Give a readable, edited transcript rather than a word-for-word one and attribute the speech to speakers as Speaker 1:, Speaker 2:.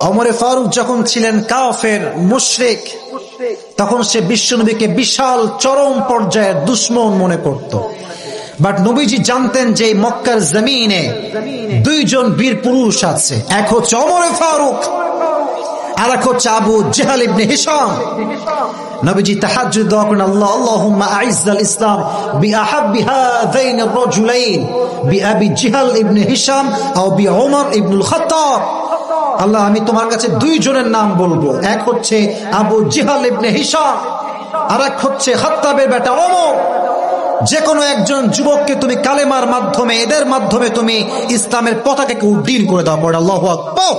Speaker 1: ওমরে ফারুক যখন ছিলেন কাফের মুশরিক, তখন সে বিশ্বনবীকে বিশাল চরম পর্যায়ের দুশমন মনে করত। বাট নবীজি জানতেন যে মক্কার জমিনে দুইজন বীর পুরুষ আছে, এক হচ্ছে ওমরে ফারুক আর এক হচ্ছে আবু জেহাল ইবনে হিশাম। নবীজি তাহাজ্জুদ দোয়া করেন, আল্লাহুম্মা আইজ্জাল ইসলাম বিআহাব্বি হাযাইনি আর-রাজুলাইন বিআবি জেহাল ইবনে হিশাম আও বিউমর ইবনুল খাত্তাব। আল্লাহ, আমি তোমার কাছে দুইজনের নাম বলবো, এক হচ্ছে আবু জেহাল ইবনে হিশাম আর এক হচ্ছে খাত্তাবের বেটা ওমর। যে কোনো একজন যুবককে তুমি কালেমার মাধ্যমে, এদের মাধ্যমে তুমি ইসলামের পতাকাকে উড্ডীন করে দাও। পড়ে আল্লাহু আকবার।